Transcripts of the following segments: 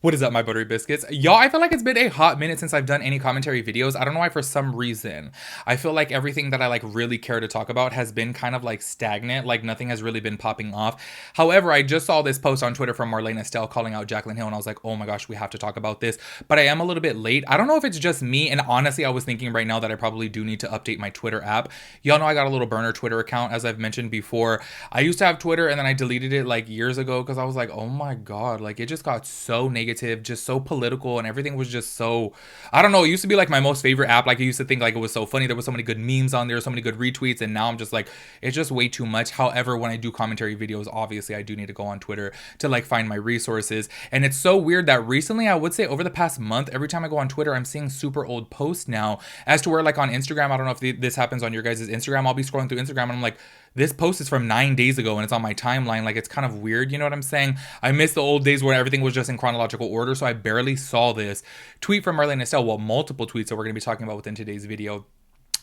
What is up, my buttery biscuits? Y'all, I feel like it's been a hot minute since I've done any commentary videos. I don't know why, for some reason. I feel like everything that I like really care to talk about has been kind of like stagnant, like nothing has really been popping off. However, I just saw this post on Twitter from Marlena Stell calling out Jaclyn Hill, and I was like, oh my gosh, we have to talk about this. But I am a little bit late. I don't know if it's just me, and honestly, I was thinking right now that I probably do need to update my Twitter app. Y'all know I got a little burner Twitter account, as I've mentioned before. I used to have Twitter, and then I deleted it like years ago because I was like, oh my god, like it just got so negative, just so political, and everything was just so, I don't know, it used to be like my most favorite app. Like I used to think like it was so funny, there was so many good memes on there, so many good retweets, and now I'm just like, it's just way too much. However, when I do commentary videos, obviously I do need to go on Twitter to like find my resources. And it's so weird that recently, I would say over the past month, every time I go on Twitter, I'm seeing super old posts now, as to where like on Instagram, I don't know if this happens on your guys' Instagram, I'll be scrolling through Instagram and I'm like, this post is from 9 days ago and it's on my timeline. Like, it's kind of weird, you know what I'm saying? I miss the old days where everything was just in chronological order, so I barely saw this tweet from Marlena Stell. Well, multiple tweets that we're going to be talking about within today's video,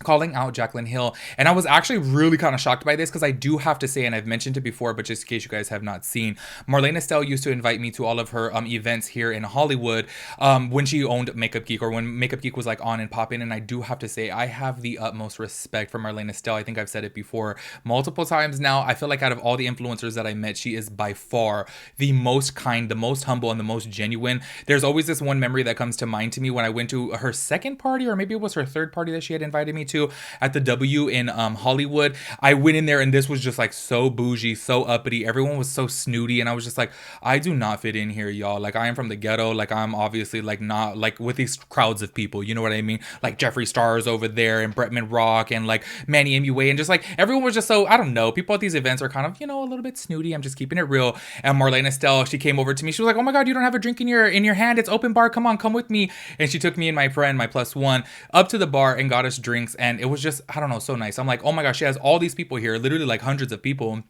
calling out Jaclyn Hill. And I was actually really kind of shocked by this because I do have to say, and I've mentioned it before, but just in case you guys have not seen, Marlena Stell used to invite me to all of her events here in Hollywood when she owned Makeup Geek, or when Makeup Geek was like on and popping. And I do have to say, I have the utmost respect for Marlena Stell. I think I've said it before multiple times now. I feel like out of all the influencers that I met, she is by far the most kind, the most humble, and the most genuine. There's always this one memory that comes to mind to me when I went to her second party, or maybe it was her third party that she had invited me to at the W in Hollywood. I went in there and this was just like so bougie, so uppity. Everyone was so snooty, and I was just like, I do not fit in here, y'all. Like, I am from the ghetto. Like, I'm obviously like not like with these crowds of people. You know what I mean? Like Jeffree Star's over there and Bretman Rock and like Manny MUA, and just like everyone was just so, I don't know. People at these events are kind of, you know, a little bit snooty. I'm just keeping it real. And Marlena Stell, she came over to me. She was like, oh my god, you don't have a drink in your hand? It's open bar. Come on, come with me. And she took me and my friend, my plus one, up to the bar and got us drinks. And it was just, I don't know, so nice. I'm like, oh my gosh, she has all these people here, literally like hundreds of people.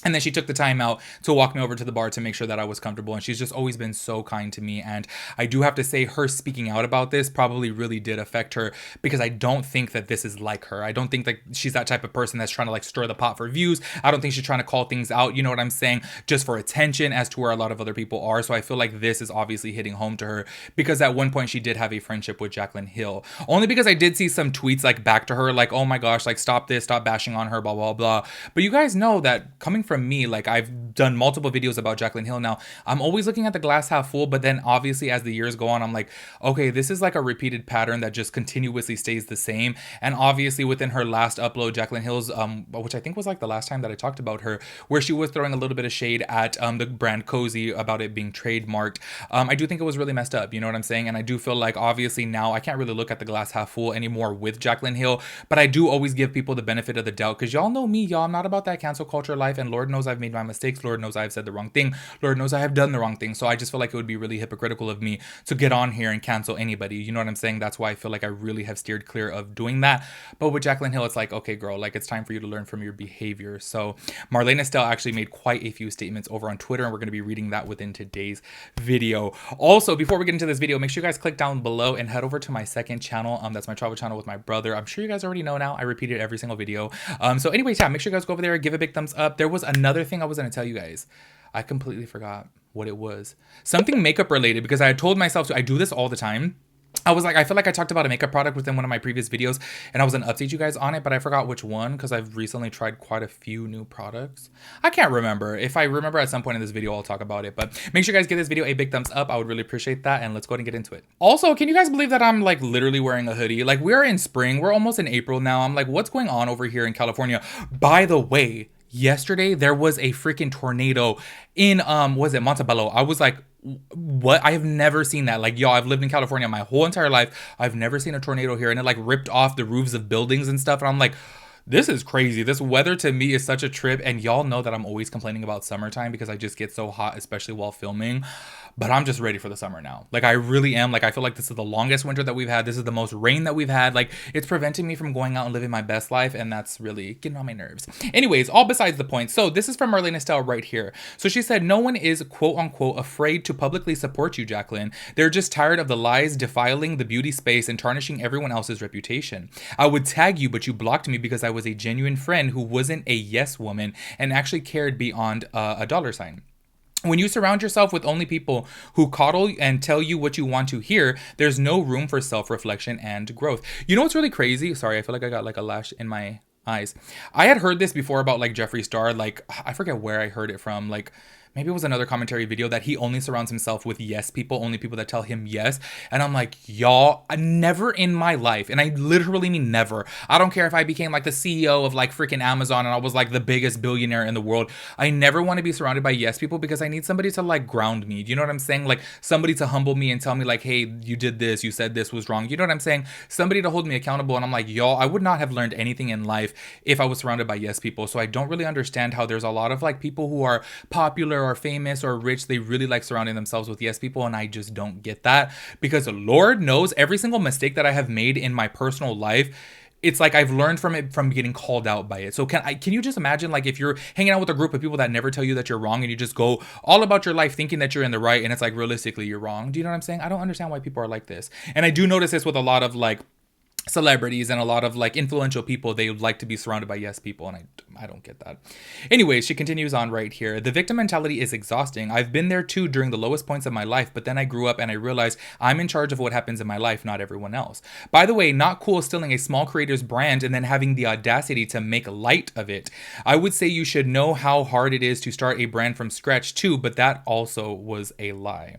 And then she took the time out to walk me over to the bar to make sure that I was comfortable. And she's just always been so kind to me. And I do have to say, her speaking out about this probably really did affect her, because I don't think that this is like her. I don't think that she's that type of person that's trying to like stir the pot for views. I don't think she's trying to call things out, you know what I'm saying, just for attention, as to where a lot of other people are. So I feel like this is obviously hitting home to her, because at one point she did have a friendship with Jaclyn Hill. Only because I did see some tweets like back to her, like, oh my gosh, like stop this, stop bashing on her, blah, blah, blah. But you guys know that coming from me, like, I've done multiple videos about Jaclyn Hill now. I'm always looking at the glass half full, but then obviously as the years go on, I'm like, okay, this is like a repeated pattern that just continuously stays the same. And obviously within her last upload, Jaclyn Hill's, which I think was like the last time that I talked about her, where she was throwing a little bit of shade at the brand Cozy about it being trademarked. I do think it was really messed up, you know what I'm saying? And I do feel like obviously now I can't really look at the glass half full anymore with Jaclyn Hill, but I do always give people the benefit of the doubt, because y'all know me, y'all, I'm not about that cancel culture life, and Lord knows I've made my mistakes. Lord knows I've said the wrong thing. Lord knows I have done the wrong thing. So I just feel like it would be really hypocritical of me to get on here and cancel anybody. You know what I'm saying? That's why I feel like I really have steered clear of doing that. But with Jaclyn Hill, it's like, okay, girl, like it's time for you to learn from your behavior. So Marlena Stell actually made quite a few statements over on Twitter, and we're going to be reading that within today's video. Also, before we get into this video, make sure you guys click down below and head over to my second channel. That's my travel channel with my brother. I'm sure you guys already know now. I repeat it every single video. So anyways, yeah, make sure you guys go over there, give a big thumbs up. There was another thing I was going to tell you guys. I completely forgot what it was. Something makeup related, because I had told myself to, I do this all the time. I was like, I feel like I talked about a makeup product within one of my previous videos, and I was going to update you guys on it, but I forgot which one, because I've recently tried quite a few new products. I can't remember. If I remember at some point in this video, I'll talk about it, but make sure you guys give this video a big thumbs up. I would really appreciate that, and let's go ahead and get into it. Also, can you guys believe that I'm like literally wearing a hoodie? Like, we're in spring. We're almost in April now. I'm like, what's going on over here in California? By the way, yesterday there was a freaking tornado in was it Montebello? I was like, what? I have never seen that. Like, yo, I've lived in California my whole entire life. I've never seen a tornado here, and it like ripped off the roofs of buildings and stuff. And I'm like, this is crazy. This weather to me is such a trip. And y'all know that I'm always complaining about summertime because I just get so hot, especially while filming. But I'm just ready for the summer now. Like, I really am. Like, I feel like this is the longest winter that we've had. This is the most rain that we've had. Like, it's preventing me from going out and living my best life, and that's really getting on my nerves. Anyways, all besides the point. So this is from Marlena Stell right here. So she said, no one is quote unquote afraid to publicly support you, Jaclyn. They're just tired of the lies defiling the beauty space and tarnishing everyone else's reputation. I would tag you, but you blocked me because I was a genuine friend who wasn't a yes woman and actually cared beyond a dollar sign. When you surround yourself with only people who coddle and tell you what you want to hear, there's no room for self-reflection and growth. You know what's really crazy? Sorry, I feel like I got like a lash in my eyes. I had heard this before about like Jeffree Star. Like, I forget where I heard it from. Like, maybe it was another commentary video that he only surrounds himself with yes people, only people that tell him yes. And I'm like, y'all, I never in my life, and I literally mean never. I don't care if I became like the CEO of like freaking Amazon and I was like the biggest billionaire in the world. I never want to be surrounded by yes people because I need somebody to like ground me. Do you know what I'm saying? Like somebody to humble me and tell me like, hey, you did this, you said this was wrong. You know what I'm saying? Somebody to hold me accountable. And I'm like, y'all, I would not have learned anything in life if I was surrounded by yes people. So I don't really understand how there's a lot of like people who are popular or famous or rich, they really like surrounding themselves with yes people, and I just don't get that, because Lord knows every single mistake that I have made in my personal life, it's like I've learned from it from getting called out by it. So can you just imagine like if you're hanging out with a group of people that never tell you that you're wrong and you just go all about your life thinking that you're in the right, and it's like realistically you're wrong. Do you know what I'm saying? I don't understand why people are like this. And I do notice this with a lot of like celebrities and a lot of like influential people. They like to be surrounded by yes people, and I don't get that. Anyways, she continues on right here. The victim mentality is exhausting. I've been there too during the lowest points of my life, but then I grew up and I realized I'm in charge of what happens in my life, not everyone else. By the way, not cool stealing a small creator's brand and then having the audacity to make light of it. I would say you should know how hard it is to start a brand from scratch too, but that also was a lie.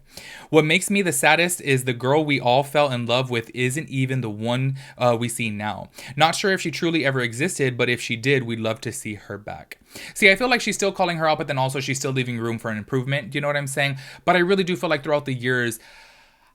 What makes me the saddest is the girl we all fell in love with isn't even the one we see now. Not sure if she truly ever existed, but if she did, we'd love to see her back. See, I feel like she's still calling her out, but then also she's still leaving room for an improvement. Do you know what I'm saying? But I really do feel like throughout the years,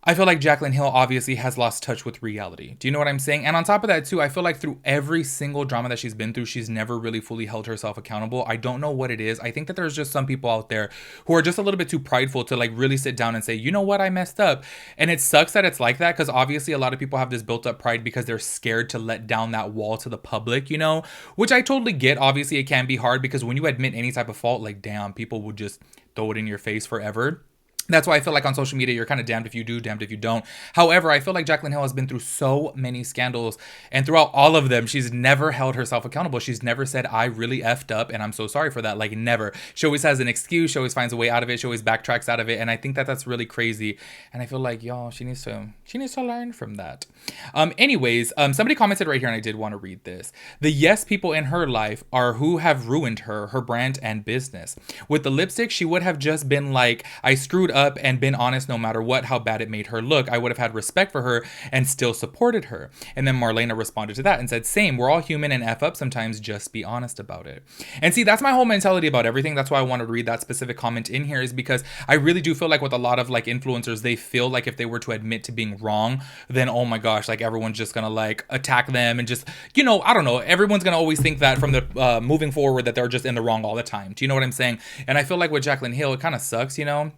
I feel like Jaclyn Hill obviously has lost touch with reality. Do you know what I'm saying? And on top of that too, I feel like through every single drama that she's been through, she's never really fully held herself accountable. I don't know what it is. I think that there's just some people out there who are just a little bit too prideful to like really sit down and say, you know what, I messed up. And it sucks that it's like that, because obviously a lot of people have this built up pride because they're scared to let down that wall to the public, you know, which I totally get. Obviously it can be hard because when you admit any type of fault, like damn, people would just throw it in your face forever. That's why I feel like on social media, you're kind of damned if you do, damned if you don't. However, I feel like Jaclyn Hill has been through so many scandals, and throughout all of them, she's never held herself accountable. She's never said, I really effed up and I'm so sorry for that. Like, never. She always has an excuse. She always finds a way out of it. She always backtracks out of it. And I think that that's really crazy. And I feel like, y'all, she needs to learn from that. Anyways, somebody commented right here, and I did want to read this. The yes people in her life are who have ruined her brand and business. With the lipstick, she would have just been like, I screwed up and been honest no matter what, how bad it made her look. I would have had respect for her and still supported her. And then Marlena responded to that and said, same, we're all human and F up sometimes, just be honest about it. And see, that's my whole mentality about everything. That's why I wanted to read that specific comment in here, is because I really do feel like with a lot of like influencers, they feel like if they were to admit to being wrong, then oh my gosh, like everyone's just gonna like attack them and just, you know, I don't know, everyone's gonna always think that from the moving forward that they're just in the wrong all the time. Do you know what I'm saying? And I feel like with Jaclyn Hill, it kind of sucks, you know?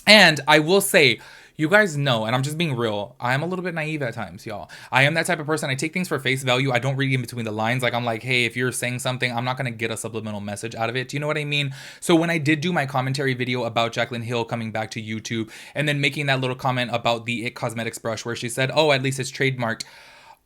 And I will say, you guys know, and I'm just being real, I am a little bit naive at times, y'all. I am that type of person. I take things for face value. I don't read in between the lines. Like, I'm like, hey, if you're saying something, I'm not going to get a subliminal message out of it. Do you know what I mean? So when I did do my commentary video about Jaclyn Hill coming back to YouTube and then making that little comment about the It Cosmetics brush where she said, oh, at least it's trademarked.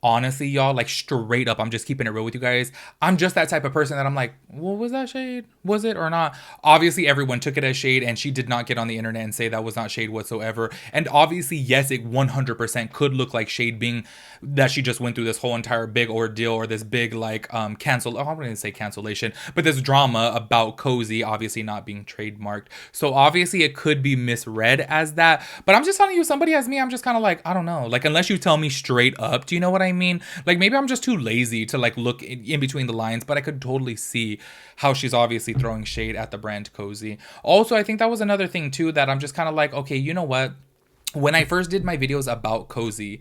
Honestly, y'all, like straight up, I'm just keeping it real with you guys. I'm just that type of person that I'm like, well, was that shade? Was it or not? Obviously, everyone took it as shade, and she did not get on the internet and say that was not shade whatsoever. And obviously, yes, it 100% could look like shade, being that she just went through this whole entire big ordeal or this big like I wouldn't say cancellation, but this drama about Cozy obviously not being trademarked. So obviously, it could be misread as that. But I'm just telling you, somebody as me, I'm just kind of like, I don't know. Like, unless you tell me straight up, do you know what I mean? Like, maybe I'm just too lazy to like look in between the lines, but I could totally see how she's obviously throwing shade at the brand Cozy. Also, I think that was another thing too, that I'm just kind of like, okay, you know what? When I first did my videos about Cozy,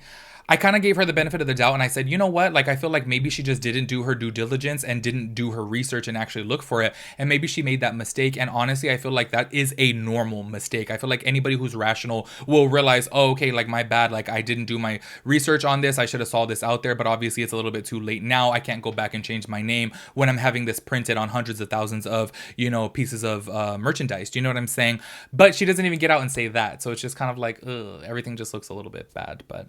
I kind of gave her the benefit of the doubt, and I said, you know what? Like, I feel like maybe she just didn't do her due diligence and didn't do her research and actually look for it. And maybe she made that mistake. And honestly, I feel like that is a normal mistake. I feel like anybody who's rational will realize, oh, okay, like my bad. Like, I didn't do my research on this. I should have saw this out there, but obviously it's a little bit too late now. I can't go back and change my name when I'm having this printed on hundreds of thousands of, you know, pieces of merchandise. Do you know what I'm saying? But she doesn't even get out and say that. So it's just kind of like, ugh. everything just looks a little bit bad. But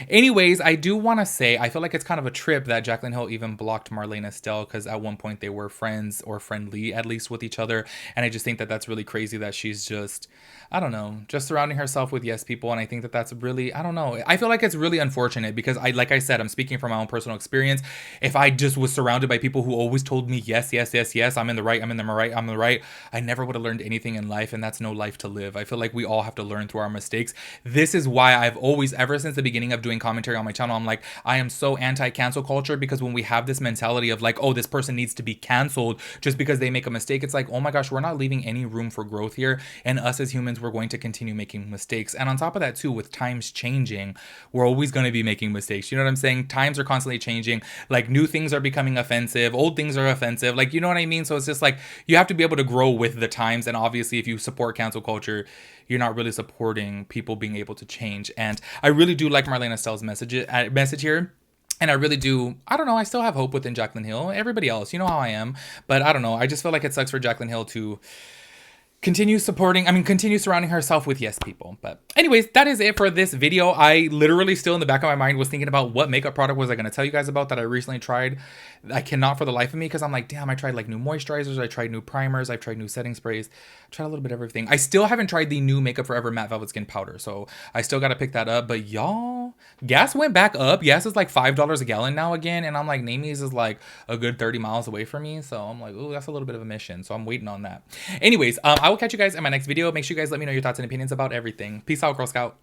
anyways, I do want to say, I feel like it's kind of a trip that Jaclyn Hill even blocked Marlena Stell, because at one point they were friends, or friendly at least, with each other. And I just think that that's really crazy that she's just, I don't know, just surrounding herself with yes people. And I think that that's really, I don't know, I feel like it's really unfortunate, because like I said, I'm speaking from my own personal experience. If I just was surrounded by people who always told me yes, yes, yes, yes, I'm in the right, I'm in the right, I'm in the right, I never would have learned anything in life, and that's no life to live. I feel like we all have to learn through our mistakes. This is why I've always, ever since the beginning of doing commentary on my channel, I'm like, I am so anti-cancel culture, because when we have this mentality of like, oh, this person needs to be canceled just because they make a mistake, it's like, oh my gosh, we're not leaving any room for growth here, and us as humans, we're going to continue making mistakes. And on top of that too, with times changing, we're always going to be making mistakes. You know what I'm saying? Times are constantly changing. Like, new things are becoming offensive, old things are offensive, like, you know what I mean? So it's just like, you have to be able to grow with the times. And obviously, if you support cancel culture, you're not really supporting people being able to change. And I really do like Marlena Stell's message here. And I really do, I don't know, I still have hope within Jaclyn Hill. Everybody else, you know how I am. But I don't know, I just feel like it sucks for Jaclyn Hill to continue surrounding herself with yes people. But anyways, that is it for this video. I literally still in the back of my mind was thinking about what makeup product was I going to tell you guys about that I recently tried. I cannot for the life of me, because I'm like, damn, I tried like new moisturizers, I tried new primers, I've tried new setting sprays, I tried a little bit of everything. I still haven't tried the new Makeup Forever Matte Velvet Skin Powder, so I still got to pick that up. But y'all, gas went back up. Gas is like $5 a gallon now again, and I'm like, Namies is like a good 30 miles away from me, so I'm like, ooh, that's a little bit of a mission, so I'm waiting on that. Anyways, I will catch you guys in my next video. Make sure you guys let me know your thoughts and opinions about everything. Peace out, Girl Scout.